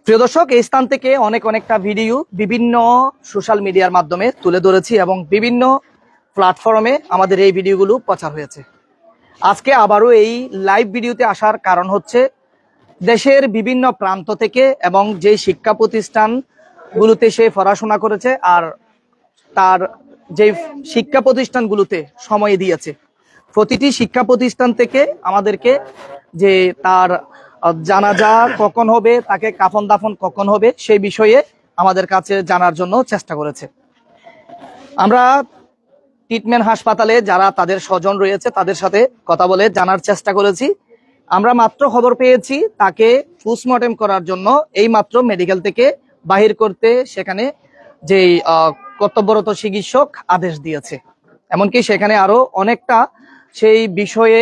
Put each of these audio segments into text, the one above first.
প্রিয় দর্শক, এই স্থান থেকে অনেকটা ভিডিও বিভিন্ন সোশ্যাল মিডিয়ার মাধ্যমে তুলে ধরেছি এবং বিভিন্ন প্ল্যাটফর্মে আমাদের এই ভিডিওগুলো প্রচার হয়েছে। আজকে আবারও এই লাইভ ভিডিওতে আসার কারণ হচ্ছে দেশের বিভিন্ন প্রান্ত থেকে এবং যে শিক্ষা প্রতিষ্ঠানগুলোতে সে পড়াশোনা করেছে আর তার যে শিক্ষা প্রতিষ্ঠানগুলোতে সময় দিয়েছে, প্রতিটি শিক্ষা প্রতিষ্ঠান থেকে আমাদেরকে যে তার জানাজা কখন হবে, তাকে কাফন দাফন কখন হবে, সেই বিষয়ে আমাদের কাছে জানার জন্য চেষ্টা করেছে। আমরা ট্রিটমেন্ট হাসপাতালে যারা তাদের স্বজন রয়েছে তাদের সাথে কথা বলে জানার চেষ্টা করেছি। আমরা মাত্র খবর পেয়েছি তাকে পোস্টমর্টেম করার জন্য এই মাত্র মেডিকেল থেকে বাহির করতে সেখানে যেই কর্তব্যরত চিকিৎসক আদেশ দিয়েছে। এমনকি সেখানে আরো অনেকটা সেই বিষয়ে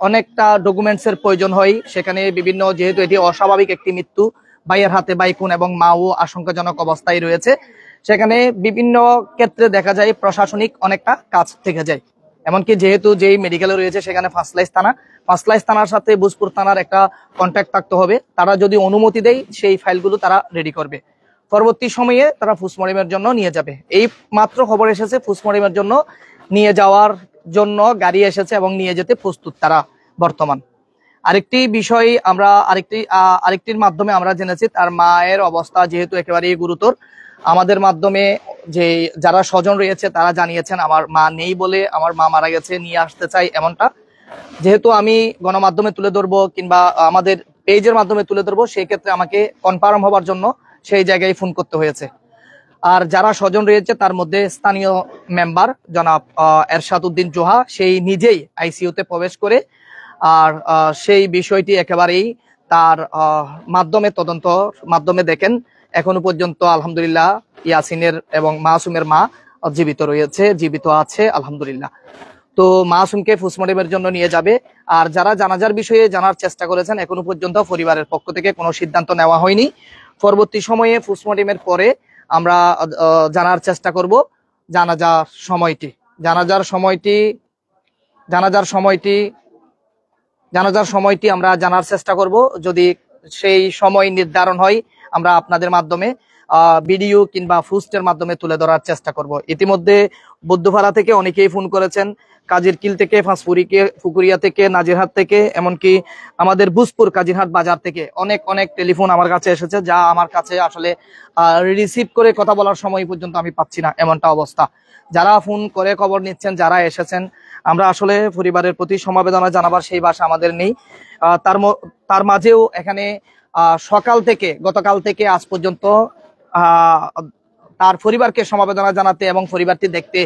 অনেকটা ডকুমেন্টসের প্রয়োজন হয়। সেখানে বিভিন্ন, যেহেতু এটি অস্বাভাবিক একটি মৃত্যু, ভাইয়ের হাতে ভাই খুন এবং মাও আশঙ্কাজনক অবস্থায় রয়েছে, সেখানে বিভিন্ন ক্ষেত্রে দেখা যায় প্রশাসনিক অনেকটা কাজ থেকে যায়। এমনকি যেহেতু যেই মেডিকেলে রয়েছে সেখানে পাঁচলাইশ থানার সাথে ভোজপুর থানার একটা কন্ট্যাক্ট থাকতে হবে। তারা যদি অনুমতি দেয় সেই ফাইলগুলো তারা রেডি করবে, পরবর্তী সময়ে তারা পোস্টমর্টেমের জন্য নিয়ে যাবে। এই মাত্র খবর এসেছে পোস্টমর্টেমের জন্য নিয়ে যাওয়ার জন্য গাড়ি এসেছে এবং নিয়ে যেতে প্রস্তুত তারা বর্তমান। আরেকটি বিষয় আমরা আরেকটির মাধ্যমে আমরা জেনেছি তার মায়ের অবস্থা যেহেতু একেবারেই গুরুতর। আমাদের মাধ্যমে যে যারা স্বজন রয়েছে তারা জানিয়েছেন আমার মা নেই বলে, আমার মা মারা গেছে, নিয়ে আসতে চাই এমনটা। যেহেতু আমি গণমাধ্যমে তুলে ধরবো কিংবা আমাদের পেজের মাধ্যমে তুলে ধরবো, সেই ক্ষেত্রে আমাকে কনফার্ম হবার জন্য সেই জায়গায় ফোন করতে হয়েছে। আর যারা স্বজন রয়েছে তার মধ্যে স্থানীয় মেম্বার জনাব এরশাদ উদ্দিন জোহা, সেই নিজেই আইসিইউতে প্রবেশ করে আর সেই বিষয়টি একেবারেই তার মাধ্যমে তদন্ত মাধ্যমে দেখেন এখনো পর্যন্ত আলহামদুলিল্লাহ ইয়াসিনের এবং মাসুমের মা জীবিত আছে আলহামদুলিল্লাহ। তো মাসুমকে পোস্টমর্টেমের জন্য নিয়ে যাবে। আর যারা জানাজার বিষয়ে জানার চেষ্টা করেছেন এখনো পর্যন্ত পরিবারের পক্ষ থেকে কোনো সিদ্ধান্ত নেওয়া হয়নি। পরবর্তী সময়ে পোস্টমর্টেমের পরে আমরা জানার চেষ্টা করব জানাজার সময়টি আমরা জানার চেষ্টা করব। যদি সেই সময় নির্ধারণ হয় আমরা আপনাদের মাধ্যমে ভিডিও কিংবা পোস্টের মাধ্যমে তুলে ধরার চেষ্টা করব। ইতিমধ্যে বৌদ্ধপাড়া থেকে অনেকেই ফোন করেছেন, কাজিরকিল থেকে, ফুকুরিয়া থেকে, নাজিরহাট থেকে, এমনকি আমাদের ভোজপুর কাজিরহাট বাজার থেকে অনেক টেলিফোন আমার কাছে এসেছে, যা আমার কাছে আসলে রিসিভ করে কথা বলার সময় পর্যন্ত আমি পাচ্ছি না, এমনটা অবস্থা। যারা ফোন করে খবর নিচ্ছেন, যারা এসেছেন, আমরা আসলে পরিবারের প্রতি সমবেদনা জানাবার সেই ভাষা আমাদের নেই। তার মাঝেও এখানে গতকাল থেকে আজ পর্যন্ত তার পরিবারকে সমবেদনা জানাতে এবং পরিবারটি দেখতে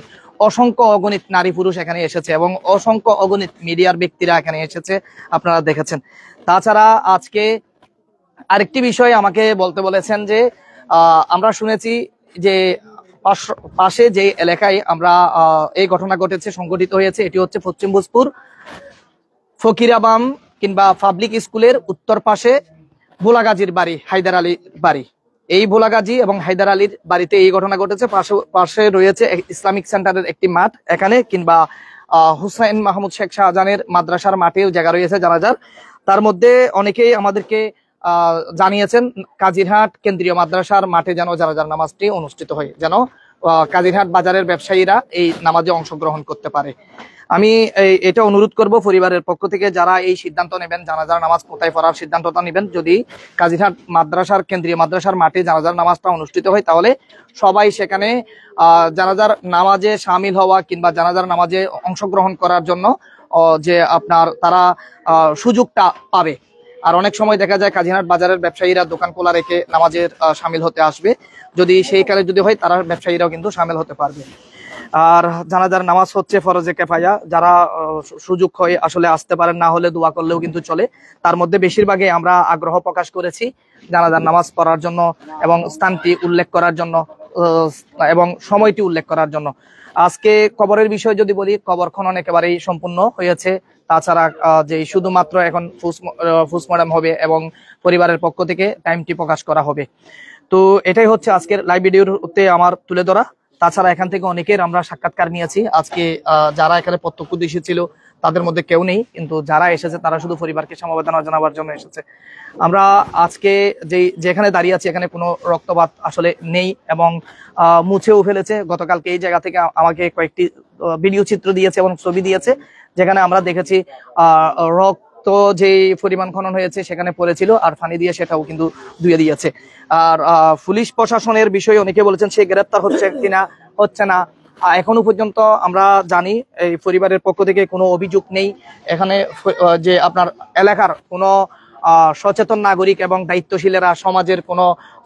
অসংখ্য অগণিত নারী পুরুষ এখানে এসেছে এবং অসংখ্য অগণিত মিডিয়ার ব্যক্তিরা এখানে এসেছে, আপনারা দেখেছেন। তাছাড়া আজকে আরেকটি বিষয় আমাকে বলতে বলেছেন যে আমরা শুনেছি যে পাশে যে এলাকায় আমরা এই ঘটনা সংঘটিত হয়েছে, এটি হচ্ছে পশ্চিম ভোজপুর ফকিরাবাম কিংবা পাবলিক স্কুলের উত্তর পাশে ভোলাগাজীর বাড়ি, হায়দার আলীর বাড়ি। এই ভোলাগাজী এবং হায়দার আলীর বাড়িতে এই ঘটনা ঘটেছে। পাশে রয়েছে ইসলামিক সেন্টারের একটি মাঠ, এখানে কিংবা হুসাইন মাহমুদ শেখ শাহজাহানের মাদ্রাসার মাঠেও জায়গা রয়েছে জানাজার। তার মধ্যে অনেকেই আমাদেরকে জানিয়েছেন কাজিরহাট কেন্দ্রীয় মাদ্রাসার মাঠে যেন জানাজার নামাজটি অনুষ্ঠিত হয়, যেন কাজিরহাট বাজারের ব্যবসায়ীরা এই নামাজে অংশগ্রহণ করতে পারে। আমি এটা অনুরোধ করব পরিবারের পক্ষ থেকে, যারা এই সিদ্ধান্ত নেবেন জানাজার নামাজ কোথায় পড়ার সিদ্ধান্তটা নেবেন, যদি কাজিরহাট কেন্দ্রীয় মাদ্রাসার মাঠে জানাজার নামাজটা অনুষ্ঠিত হয় তাহলে সবাই সেখানে জানাজার নামাজে শামিল হওয়া কিংবা জানাজার নামাজে অংশগ্রহণ করার জন্য যে তারা সুযোগটা পাবে। আর অনেক সময় দেখা যায় কাজিরহাট বাজারের ব্যবসায়ীরা দোকান খোলা রেখে নামাজের শামিল হতে আসবে, যদি সেই কালে যদি হয় তারা ব্যবসায়ীরাও কিন্তু শামিল হতে পারবে। আর জানাজার নামাজ হচ্ছে ফরজে কিফায়া, যারা সুযোগ হয় আসলে আসতে পারেন, না হলে দোয়া করলেও কিন্তু চলে। তার মধ্যে বেশিরভাগই আমরা আগ্রহ প্রকাশ করেছি জানাজার নামাজ পড়ার জন্য এবং স্থানটি উল্লেখ করার জন্য এবং সময়টি উল্লেখ করার জন্য। আজকে কবরের বিষয় যদি বলি, কবর খনন একেবারেই সম্পূর্ণ হয়েছে। তাছাড়া যে শুধুমাত্র এখন পোস্টমর্টেম হবে এবং পরিবারের পক্ষ থেকে টাইমটি প্রকাশ করা হবে। তো এটাই হচ্ছে আজকের লাইভ ভিডিওতে আমার তুলে ধরা। তাছাড়া এখান থেকে অনেকের আমরা সাক্ষাৎকার নিয়েছি। আজকে যারা এখানে প্রত্যক্ষদর্শী ছিল তাদের মধ্যে কেউ নেই, কিন্তু যারা এসেছে তারা শুধু পরিবারকে সমবেদনা জানাবার জন্য এসেছে। আমরা আজকে যেখানে দাঁড়িয়ে আছি এখানে কোনো রক্তপাত আসলে নেই এবং মুছেও ফেলেছে। গতকালকে এই জায়গা থেকে আমাকে কয়েকটি ভিডিও চিত্র দিয়েছে এবং ছবি দিয়েছে, যেখানে আমরা দেখেছি রক্ত যে পরিমাণ খনন হয়েছে সেখানে পড়েছিল, আর পানি দিয়ে সেটাও কিন্তু ধুয়ে দিয়েছে। আর পুলিশ প্রশাসনের বিষয়ে অনেকে বলেছেন সে গ্রেপ্তার হচ্ছে কিনা, হচ্ছে না। এখনো পর্যন্ত আমরা জানি এই পরিবারের পক্ষ থেকে কোনো অভিযোগ নেই। এখানে যে আপনার এলাকার কোনো সচেতন নাগরিক এবং দায়িত্বশীলেরা, সমাজের কোনো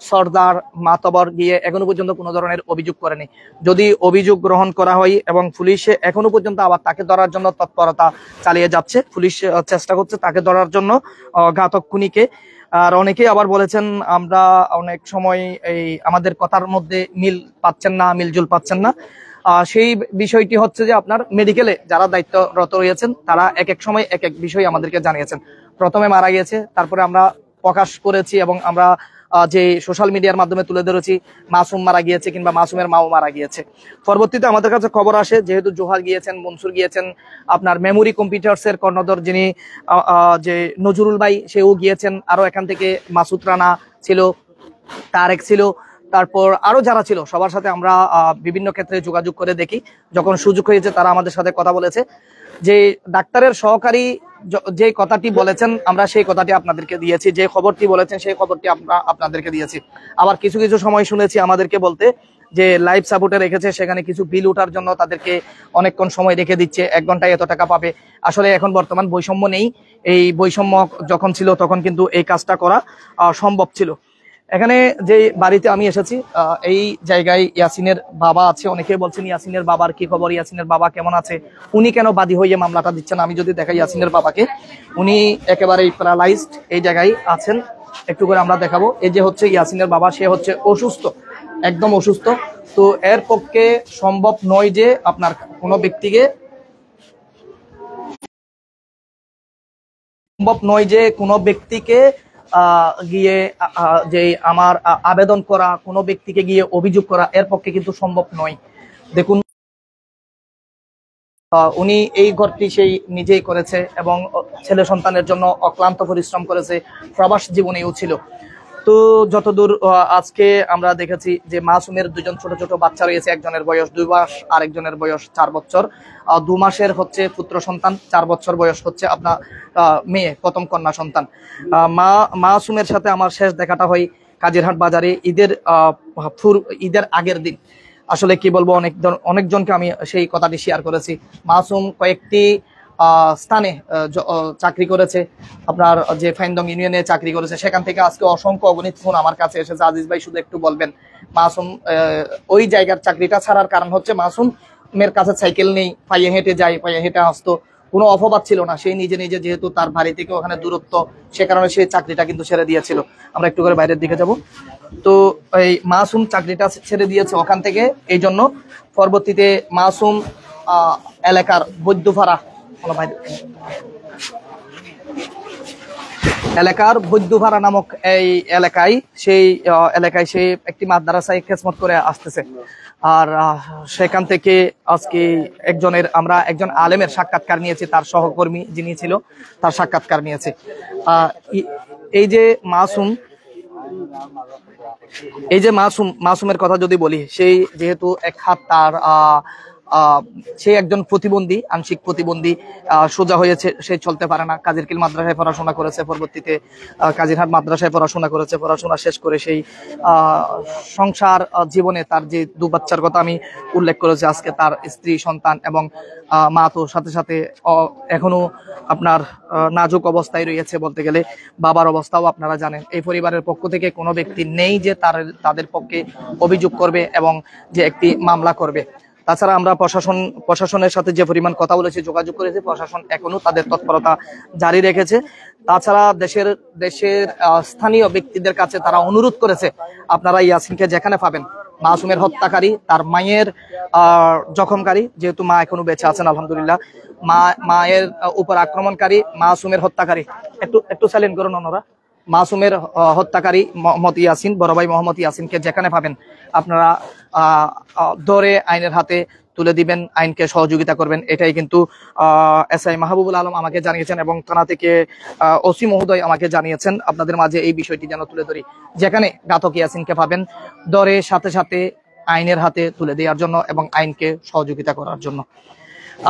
সর্দার মাতবর গিয়ে এখনো পর্যন্ত কোনো ধরনের অভিযোগ করেনি। যদি অভিযোগ গ্রহণ করা হয় এবং পুলিশে এখনো পর্যন্ত আবার তাকে ধরার জন্য তৎপরতা চালিয়ে যাচ্ছে, পুলিশ চেষ্টা করছে তাকে ধরার জন্য, ঘাতক খুনিকে। আর অনেকেই আবার বলেছেন আমরা অনেক সময় এই আমাদের কথার মধ্যে মিল পাচ্ছেন না, মিলজুল পাচ্ছেন না। সেই বিষয়টি হচ্ছে যে আপনার মেডিকেলে যারা দায়িত্বরত রয়েছেন তারা এক এক সময় এক এক বিষয় আমাদেরকে জানিয়েছেন। প্রথমে মারা গিয়েছে, তারপরে আমরা প্রকাশ করেছি এবং আমরা যে সোশ্যাল মিডিয়ার মাধ্যমে তুলে ধরেছি মাসুম মারা গিয়েছে কিংবা মাসুমের মাও মারা গিয়েছে। পরবর্তীতে আমাদের কাছে খবর আসে যেহেতু জোহার গিয়েছেন, মনসুর গিয়েছেন, আপনার মেমোরি কম্পিউটার্স এর কর্ণধর যিনি যে নজরুল ভাই সেও গিয়েছেন, আরো এখান থেকে মাসুদ রানা ছিল, তারেক ছিল, তারপর আরো যারা ছিল সবার সাথে আমরা বিভিন্ন ক্ষেত্রে যোগাযোগ করে দেখি। যখন সুযোগ হয়েছে তারা আমাদের সাথে কথা বলেছে। যে ডাক্তারের সহকারী যে কথাটি বলেছেন আমরা সেই কথাটি আপনাদেরকে দিয়েছি, যে খবরটি বলেছেন সেই খবরটি আমরা আপনাদেরকে দিয়েছি। আবার কিছু কিছু সময় শুনেছি আমাদেরকে বলতে যে লাইভ সাপোর্টে রেখেছে, সেখানে কিছু বিল ওঠার জন্য তাদেরকে অনেকক্ষণ সময় রেখে দিচ্ছে, 1 ঘন্টায় এত টাকা পাবে। আসলে এখন বর্তমান বৈষম্য নেই, এই বৈষম্য যখন ছিল তখন কিন্তু এই কাজটা করা সম্ভব ছিল। এখানে যে বাড়িতে আমি এসেছি এই জায়গায় ইয়াসিনের বাবা আছে। অনেকে বলছেন ইয়াসিনের বাবার কি খবর, ইয়াসিনের বাবা কেমন আছে, উনি কেন বাদী হয়ে মামলাটা দিচ্ছেন। আমি যদি দেখাই ইয়াসিনের বাবাকে, উনি একেবারেই প্যারালাইজড এই জায়গায় আছেন। একটু করে আমরা দেখাবো। এই যে হচ্ছে ইয়াসিনের বাবা, সে হচ্ছে অসুস্থ, একদম অসুস্থ। তো এর পক্ষে সম্ভব নয় যে আপনার কোনো ব্যক্তিকে গিয়ে যে আমার আবেদন করা, কোনো ব্যক্তিকে গিয়ে অভিযোগ করা, এর পক্ষে কিন্তু সম্ভব নয়। দেখুন উনি এই ঘরটি সেই নিজেই করেছে এবং ছেলে সন্তানের জন্য অক্লান্ত পরিশ্রম করেছে, প্রবাস জীবনেও ছিল। তো যতদূর আজকে আমরা দেখেছি যে মাসুমের 2জন ছোট ছোট বাচ্চা রয়েছে, একজনের বয়স 2 মাস, আরেকজনের বয়স 4 বছর। 2 মাসের হচ্ছে পুত্র সন্তান, 4 বছর বয়স হচ্ছে আপনার মেয়ে, প্রথম কন্যা সন্তান। মাসুমের সাথে আমার শেষ দেখাটা হয় কাজিরহাট বাজারে ঈদের আগের দিন। আসলে কি বলবো, অনেকজনকে আমি সেই কথাটি শেয়ার করেছি। মাসুম কয়েকটি স্থানে চাকরি করেছে, আপনার যে ফাইনদং ইউনিয়নে চাকরি করেছে, সেখান থেকে আজকে অসংখ্য অগণিত ফোন আমার কাছে এসেছে, আজিজ ভাই শুধু একটু বলবেন। মাসুম ওই জায়গার চাকরিটা ছাড়ার কারণ হচ্ছে মাসুমের কাছে সাইকেল নেই, পায়ে হেঁটে যায়, পায়ে হেঁটে আসতো, কোনো অপবাদ ছিল না। সেই নিজে নিজে যেহেতু তার বাড়ি থেকে ওখানে দূরত্ব, সে কারণে সেই চাকরিটা কিন্তু ছেড়ে দিয়েছিল। আমরা একটু করে বাইরের দিকে যাব। তো এই মাসুম চাকরিটা ছেড়ে দিয়েছে ওখান থেকে, এই জন্য পরবর্তীতে মাসুম এলাকার বৈদ্যপাড়া নামক এই এলাকায় সে একটি মাদ্রাসায় খেদমত করে আসতেছে। আর সেখান থেকে আজকে একজন আলেমের সাক্ষাৎকার নিয়েছি, তার সহকর্মী যিনি ছিল তার সাক্ষাৎকার নিয়েছে। এই যে মাসুমের কথা যদি বলি, সেই যেহেতু এক হাত তার সে একজন প্রতিবন্ধী, আংশিক প্রতিবন্ধী, সোজা হয়েছে, সে চলতে পারে না। কাজিরকিল মাদ্রাসায় পড়াশোনা করেছে, পরবর্তীতে কাজিরহাট মাদ্রাসায় পড়াশোনা করেছে। পড়াশোনা শেষ করে সেই সংসার জীবনে তার যে 2 বাচ্চার কথা আমি উল্লেখ করেছি, আজকে তার স্ত্রী, সন্তান এবং মা তো সাথে সাথে এখনো আপনার নাজুক অবস্থায় রয়েছে বলতে গেলে। বাবার অবস্থাও আপনারা জানেন। এই পরিবারের পক্ষ থেকে কোনো ব্যক্তি নেই যে তাদের পক্ষে অভিযোগ করবে এবং যে একটি মামলা করবে। তাছাড়া আমরা প্রশাসনের সাথে যে পরিমাণ কথা বলেছি, যোগাযোগ করেছি, প্রশাসন এখনো তাদের তৎপরতা জারি রেখেছে। তাছাড়া দেশের স্থানীয় ব্যক্তিদের কাছে তারা অনুরোধ করেছে আপনারা ইয়াসিনকে যেখানে পাবেন, মাসুমের হত্যাকারী, তার মায়ের জখমকারী, যেহেতু মা এখনো বেঁচে আছেন আলহামদুলিল্লাহ, মায়ের উপর আক্রমণকারী, মাসুমের হত্যাকারী, একটু সাইলেন্ট করুন ওনারা, মাসুমের হত্যাকারী মোহাম্মদ ইয়াসিন, বড় ভাই মোহাম্মদ ইয়াসিনকে যেখানে পাবেন আপনারা ধরে আইনের হাতে তুলে দিবেন, আইনকে সহযোগিতা করবেন, এটাই কিন্তু এসআই মাহবুবুল আলম আমাকে জানিয়েছেন এবং থানা থেকে ওসি মহোদয় আমাকে জানিয়েছেন আপনাদের মাঝে এই বিষয়টি যেন তুলে ধরি। যেখানে ঘাতক ইয়াসিনকে পাবেন ধরে সাথে সাথে আইনের হাতে তুলে দেওয়ার জন্য এবং আইনকে সহযোগিতা করার জন্য।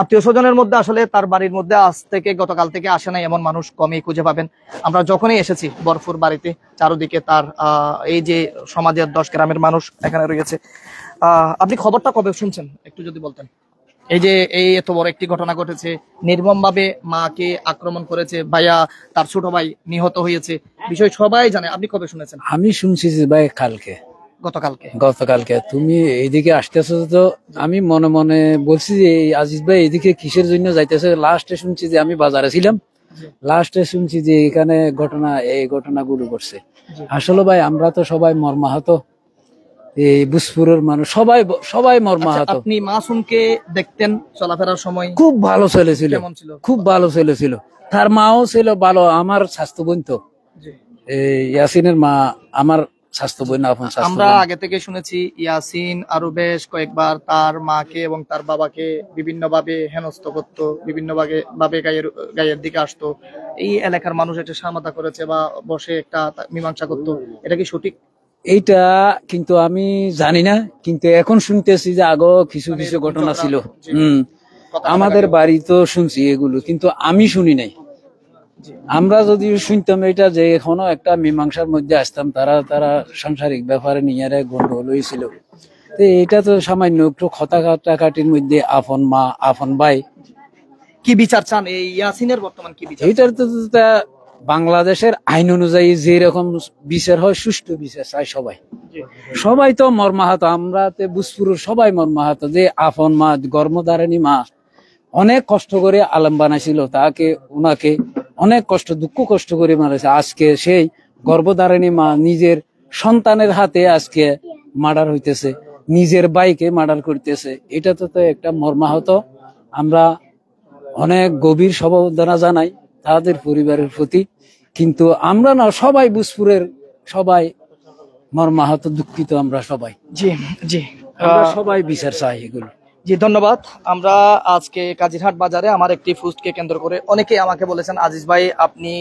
আত্মীয় স্বজনের মধ্যে আসলে তার বাড়ির মধ্যে আজ থেকে গতকাল থেকে আসে নাই এমন মানুষ কমই খুঁজে পাবেন। আমরা যখনই এসেছি বরফুর বাড়িতে চারদিকে তার এই যে সমাজের 10 গ্রামের মানুষ এখানে রয়েছে। আপনি খবরটা কবে শুনছেন একটু যদি বলতেন? এই যে এই এত বড় একটি ঘটনা ঘটেছে, নির্মম ভাবে মাকে আক্রমণ করেছে, ভাইয়া তার ছোট ভাই নিহত হয়েছে, বিষয় সবাই জানে, আপনি কবে শুনেছেন? আমি শুনছি যে ভাই কালকে, গতকালকে তুমি এইদিকে আসতেছো, তো আমি মনে মনে বলছি যে আজিজ ভাই এইদিকে কিসের জন্য যাইতেছে। লাস্টে শুনছি যে আমি বাজারে ছিলাম, লাস্টে শুনছি যে এখানে এই ঘটনাগুলো ঘটছে। আসলে ভাই আমরা তো সবাই মর্মাহত, এই বুসপুরের মানুষ সবাই মর্মাহত। আপনি মাসুমকে দেখতেন চলাফেরার সময়? খুব ভালো ছেলে ছিল, খুব ভালো ছেলে ছিল, তার মাও ছিল ভালো। আমার স্বাস্থ্য বোন তো ইয়াসিনের মা আমার স্বাস্থ্য বোন, আমরা আগে থেকে শুনেছি ইয়াসিন আরো বেশ কয়েকবার তার মাকে এবং তার বাবাকে বিভিন্ন ভাবে হেনস্থ করতো, বিভিন্ন ভাবে গায়ের দিকে আসতো। এই এলাকার মানুষ এটা সামাদা করেছে বা বসে একটা মীমাংসা করতো, এটা কি সঠিক? এইটা কিন্তু আমি জানি না, কিন্তু এখন শুনতেছি যে আগে কিছু কিছু ঘটনা ছিল। আমাদের বাড়ি তো শুনছি এগুলো, কিন্তু আমি শুনি নাই। আমরা যদি শুনতাম এটা যে এখনো একটা মীমাংসার মধ্যে আসতাম, তারা সাংসারিক ব্যাপারে নিয়ে গন্ডগোল হয়েছিল। তো এটা তো সামান্য একটু কথা কাটাকাটির মধ্যে আপন মা আপন ভাই। কি বিচার চান এই ইয়াসিনের বর্তমান কি বিচার? এইটার তো বাংলাদেশের আইন অনুযায়ী যে রকম বিচার হয় সুষ্ঠু বিচার চাই সবাই তো মর্মাহত। আমরা বুসপুরের সবাই মর্মাহত যে আপন মা গর্ভধারিণী মা অনেক কষ্ট করে আলম বানাইছিল, ওনাকে অনেক দুঃখ কষ্ট করে মারেছে। আজকে সেই গর্ভধারিণী মা নিজের সন্তানের হাতে আজকে মার্ডার হইতেছে, নিজের ভাইকে মার্ডার করতেছে। এটা তো একটা মর্মাহত। আমরা অনেক গভীর সমবেদনা জানাই তাদের পরিবারের প্রতি, কিন্তু আমরা না সবাই বুসপুরের সবাই মর্মাহত, দুঃখিত আমরা সবাই। জি জি, আমরা সবাই বিচার চাই এগুলো। জি ধন্যবাদ। আমরা আজকে কাজিরহাট বাজারে আমার একটি ফুস্টকে কেন্দ্র করে অনেকেই আমাকে বলেছেন, আজিজ ভাই আপনি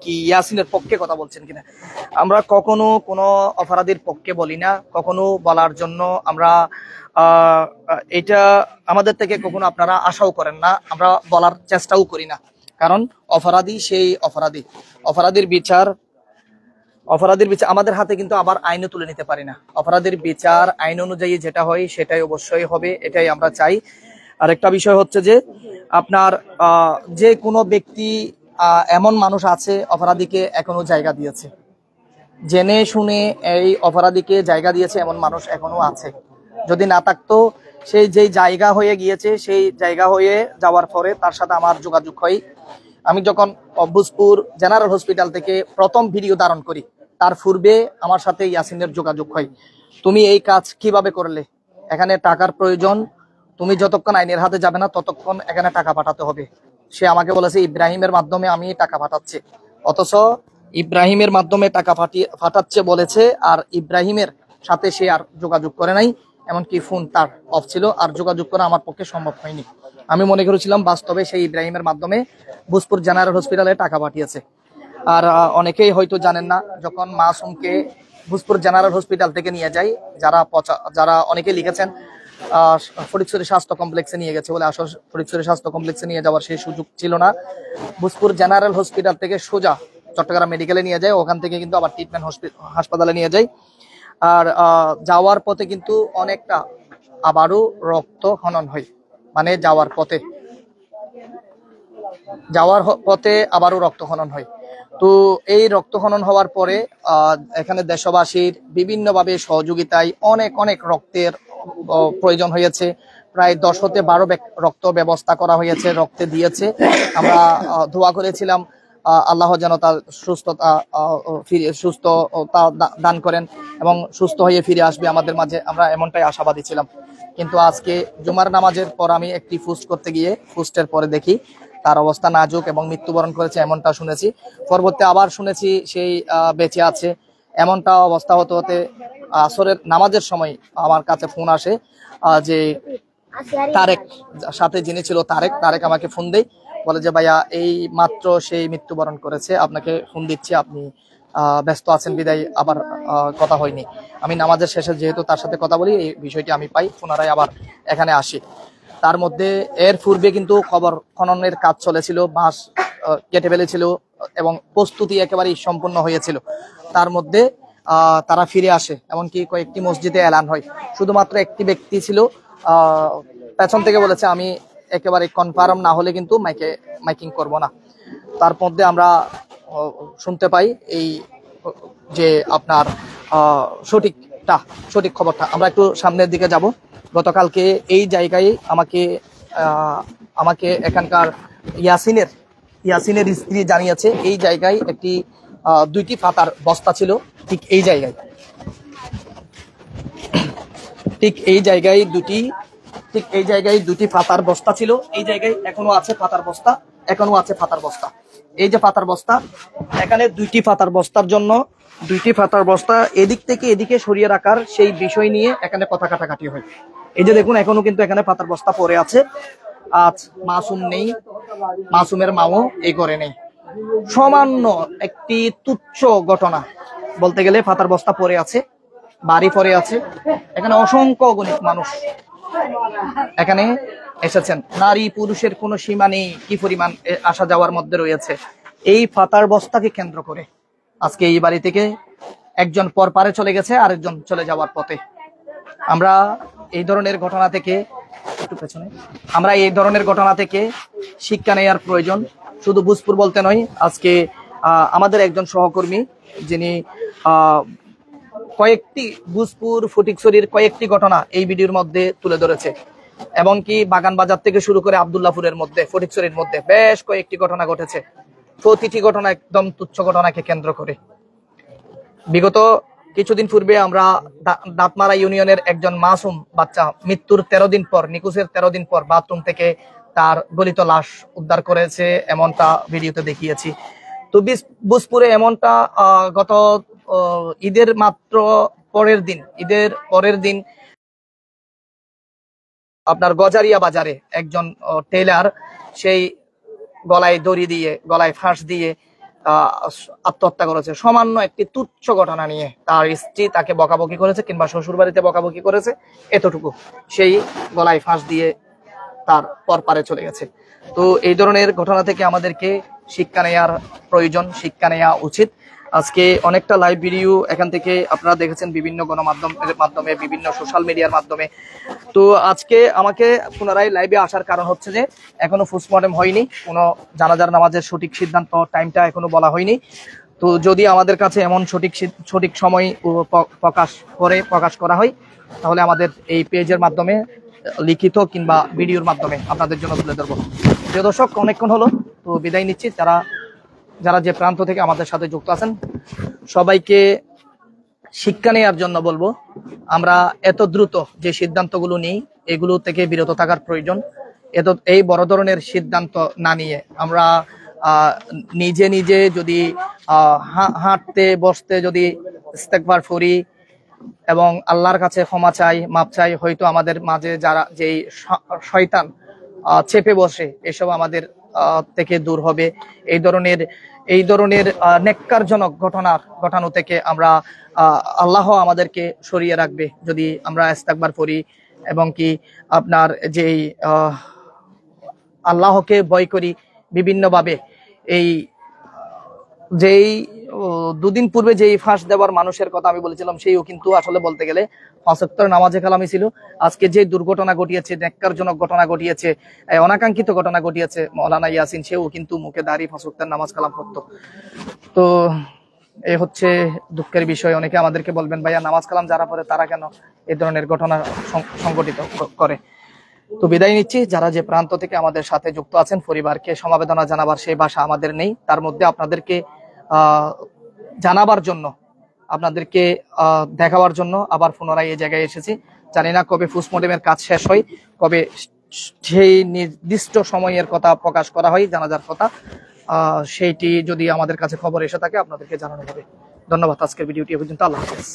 কি ইয়াসিনের পক্ষে কথা বলছেন কিনা। আমরা কখনো কোনো অপরাধীর পক্ষে বলি না, কখনো বলার জন্য আমরা এটা আমাদের থেকে কখনো আপনারা আশাও করেন না, আমরা বলার চেষ্টাও করি না। কারণ অপরাধী সেই অপরাধীর বিচার আমাদের হাতে, কিন্তু আবার আইনও তুলে নিতে পারি না। অপরাধীর বিচার আইন অনুযায়ী যেটা হয় সেটাই অবশ্যই হবে, এটাই আমরা চাই। আর একটা বিষয় হচ্ছে যে আপনার যে কোনো ব্যক্তি এমন মানুষ আছে অপরাধীকে এখনো জায়গা দিয়েছে, জেনে শুনে এই অপরাধীকে জায়গা দিয়েছে এমন মানুষ এখনো আছে। যদি না থাকতো, সেই যেই জায়গা হয়ে গিয়েছে সেই জায়গা হয়ে যাওয়ার পরে তার সাথে আমার যোগাযোগ হয়। আমি যখন বুসপুর জেনারেল হসপিটাল থেকে প্রথম ভিডিও ধারণ করি, তার পূর্বে আমার সাথে ইয়াসিনের যোগাযোগ হয়। তুমি এই কাজ কিভাবে করলে? এখানে টাকার প্রয়োজন, তুমি যতক্ষণ আইনের হাতে যাবে না ততক্ষণ এখানে টাকা পাঠাতে হবে। সে আমাকে বলেছে ইব্রাহিমের মাধ্যমে আমি টাকা পাঠাচ্ছি, অথচ ইব্রাহিমের মাধ্যমে টাকা পাঠাচ্ছে বলেছে, আর ইব্রাহিমের সাথে সে আর যোগাযোগ করে নাই। এমনকি ফোন তার অফ ছিল, আর যোগাযোগ করা আমার পক্ষে সম্ভব হয়নি। আমি মনে করেছিলাম বাস্তবে সেই ইব্রাহিমের মাধ্যমে বুসপুর জেনারেল হসপিটালে টাকা পাঠিয়েছে। আর অনেকেই হয়তো জানেন না, যখন মাসুমকে বুসপুর জেনারেল হসপিটাল থেকে নিয়ে যায়, যারা অনেকে লিখেছেন ফটিকছড়ি স্বাস্থ্য কমপ্লেক্সে নিয়ে গেছে বলে, আসলে ফটিকছড়ি স্বাস্থ্য কমপ্লেক্সে নিয়ে যাওয়ার সেই সুযোগ ছিল না। বুসপুর জেনারেল হসপিটাল থেকে সোজা চট্টগ্রাম মেডিকেলে নিয়ে যায়, ওখান থেকে কিন্তু আবার ট্রিটমেন্ট হাসপাতালে নিয়ে যায়। আর যাওয়ার পথে কিন্তু অনেকটা আবারও রক্ত খনন হয়, মানে যাওয়ার পথে আবারও রক্ত খনন হয়। তো এই রক্ত খনন হওয়ার পরে এখানে দেশবাসীর বিভিন্নভাবে সহযোগিতায় অনেক রক্তের প্রয়োজন হয়েছে। প্রায় 10 হতে 12 রক্ত ব্যবস্থা করা হয়েছে, রক্তে দিয়েছে। আমরা দোয়া করেছিলাম আল্লাহ যেন তার সুস্থতা দান করেন এবং সুস্থ হয়ে ফিরে আসবে আমাদের মাঝে, আমরা এমনটাই আশাবাদী ছিলাম। কিন্তু আজকে জুমার নামাজের পর আমি একটি ফুস্ট করতে গিয়ে ফুস্টের পরে দেখি তার অবস্থা নাজুক এবং মৃত্যুবরণ করেছে, এমনটা শুনেছি। পরবর্তী আবার শুনেছি সেই বেঁচে আছে। এমনটা অবস্থা হতে হতে আসরের নামাজের সময় আমার কাছে ফোন আসে যে তারেক সাথে যিনি ছিল, তারেক আমাকে ফোন দেয়, বলে যে ভাইয়া এই মাত্র সেই মৃত্যুবরণ করেছে, আপনাকে ফোন দিচ্ছি, আপনি ব্যস্ত আছেন বিদায় আবার কথা হয়নি। আমি নামাজের শেষে যেহেতু তার সাথে কথা বলি, এই বিষয়টি আমি পাই, পুনরায় আবার এখানে আসি। তার মধ্যে এর পূর্বে কিন্তু খবর খননের কাজ চলেছিল, বাঁশ কেটে ফেলেছিল এবং প্রস্তুতি একেবারেই সম্পূর্ণ হয়েছিল। তার মধ্যে তারা ফিরে আসে, এমনকি কয়েকটি মসজিদে এলান হয়। শুধুমাত্র একটি ব্যক্তি ছিল পেছন থেকে বলেছে আমি একেবারে কনফার্ম না হলে কিন্তু মাইকিং করব না। তার মধ্যে আমরা শুনতে পাই এই যে আপনার সঠিক খবরটা। আমরা একটু সামনের দিকে যাব। গতকালকে এই জায়গায় আমাকে এখানকার ইয়াসিনের স্ত্রী জানিয়েছে এই জায়গায় একটি 2টি পাতার বস্তা ছিল, ঠিক এই জায়গায় 2টি পাতার বস্তা ছিল। এই জায়গায় এখনো আছে পাতার বস্তা, এই যে পাতার বস্তা, এখানে 2টি পাতার বস্তার জন্য 2টি পাতার বস্তা এদিক থেকে এদিকে সরিয়ে রাখার সেই বিষয় নিয়ে এখানে কথা কাটাকাটি হয়। এই যে দেখুন, এখনো কিন্তু এখানে পাতার বস্তা পড়ে আছে। আজ মাসুম নেই, মাসুমের মাও এই করে নেই। সামান্য একটি তুচ্ছ ঘটনা বলতে গেলে পাতার বস্তা পড়ে আছে, বাড়ি পড়ে আছে। এখানে অসংখ্য অগণিত মানুষ এখানে এসেছেন, নারী পুরুষের কোনো সীমা নেই, কি পরিমাণ আসা যাওয়ার মধ্যে রয়েছে। এই পাতার বস্তাকে কেন্দ্র করে আজকে এই বাড়ি থেকে একজন পরপারে চলে গেছে, আরেকজন চলে যাওয়ার পথে। আমরা এই ধরনের ঘটনা থেকে শিক্ষা নেওয়ার প্রয়োজন। শুধু ভূজপুর বলতে নয়, আজকে আমাদের একজন সহকর্মী যিনি ভূজপুর ফটিকছড়ির কয়েকটি ঘটনা এই ভিডিওর মধ্যে তুলে ধরেছে, এবং কি বাগান বাজার থেকে শুরু করে আব্দুল্লাহপুরের মধ্যে, ফটিকছড়ির মধ্যে বেশ কয়েকটি ঘটনা ঘটেছে। প্রতিটি ঘটনা একদম তুচ্ছ ঘটনাকে কেন্দ্র করে। বিগত কিছুদিন পূর্বে আমরা দাঁতমারা ইউনিয়নের একজন মাসুম বাচ্চা মৃত্যুর 13 দিন পর, নিখোঁজের 13 দিন পর বাথরুম থেকে তার গলিত লাশ উদ্ধার করেছে, এমনটা ভিডিওতে দেখিয়েছি। তো ভূজপুরে এমনটা গত ঈদের পরের দিন আপনার গজারিয়া বাজারে একজন টেইলার সেই গলায় দড়ি দিয়ে, গলায় ফাঁস দিয়ে আত্মহত্যা করেছে। সামান্য একটি তুচ্ছ ঘটনা নিয়ে তার স্ত্রী তাকে বকাবকি করেছে, কিংবা শ্বশুর বাড়িতে বকাবকি করেছে, এতটুকু, সেই গলায় ফাঁস দিয়ে তার পরপারে চলে গেছে। তো এই ধরনের ঘটনা থেকে আমাদেরকে শিক্ষা নেওয়ার প্রয়োজন, শিক্ষা নেওয়া উচিত। আজকে অনেকটা লাইভ ভিডিও এখান থেকে আপনারা দেখেছেন বিভিন্ন গণমাধ্যমের মাধ্যমে, বিভিন্ন সোশ্যাল মিডিয়ার মাধ্যমে। তো আজকে আমাকে পুনরায় লাইভে আসার কারণ হচ্ছে যে এখনো পোস্টমর্টেম হয়নি, কোনো জানাজার নামাজের সঠিক সিদ্ধান্ত টাইমটা এখনো বলা হয়নি। তো যদি আমাদের কাছে এমন সঠিক সময় প্রকাশ করা হয়, তাহলে আমাদের এই পেজের মাধ্যমে, লিখিত কিংবা ভিডিওর মাধ্যমে আপনাদের জন্য তুলে ধরবো। প্রিয় দর্শক, অনেকক্ষণ হলো, তো বিদায় নিচ্ছি। যারা যে প্রান্ত থেকে আমাদের সাথে যুক্ত আছেন সবাইকে শিক্ষা নেওয়ার জন্য বলবো, আমরা এত দ্রুত যে সিদ্ধান্তগুলো নিই এগুলো থেকে বিরত থাকার প্রয়োজন। এই বড় ধরনের সিদ্ধান্ত না নিয়ে আমরা নিজে যদি হাঁটতে বসতে যদি ইস্তেগফার করি এবং আল্লাহর কাছে ক্ষমা চাই, মাপ চাই, হয়তো আমাদের মাঝে যারা যেই শয়তান চেপে বসে এসব আমাদের থেকে দূর হবে। এই ধরনের নেক্কারজনক ঘটানো থেকে আমরা আল্লাহ আমাদেরকে সরিয়ে রাখবে যদি আমরা ইস্তেগফার করি, এবং কি আপনার যেই আল্লাহকে ভয় করি বিভিন্নভাবে। এই যেই 2 দিন পূর্বে যেই ফাঁস দেওয়ার মানুষের কথা আমি বলেছিলাম, সেইও কিন্তু আসলে বলতে গেলে 5 ওয়াক্তের নামাজে কালামি ছিল। আজকে যে দুর্ঘটনা ঘটিয়েছে, নেক্কারজনক ঘটনা ঘটিয়েছে, অনাকাঙ্ক্ষিত ঘটনা ঘটিয়েছে, মৌলানা ইয়াসিন, সেও কিন্তু মুখে দাঁড়িয়ে 5 ওয়াক্তের নামাজ কালাম করতো। তো এই হচ্ছে দুঃখের বিষয়। অনেকে আমাদেরকে বলবেন ভাইয়া নামাজ কালাম যারা পড়ে তারা কেন এই ধরনের ঘটনা সংঘটিত করে। তো বিদায় নিচ্ছি। যারা যে প্রান্ত থেকে আমাদের সাথে যুক্ত আছেন, পরিবারকে সমবেদনা জানাবার সেই ভাষা আমাদের নেই, তার মধ্যে আপনাদেরকে জানাবার জন্য, আপনাদেরকে দেখাবার জন্য আবার পুনরায় এই জায়গায় এসেছি। জানি না কবে পোস্টমর্টেমের কাজ শেষ হয়, কবে সেই নির্দিষ্ট সময়ের কথা প্রকাশ করা হয়, জানাজার কথা, সেইটি যদি আমাদের কাছে খবর এসে থাকে আপনাদেরকে জানানো হবে। ধন্যবাদ। আজকের ভিডিওটি পর্যন্ত। আল্লাহ হাফেজ।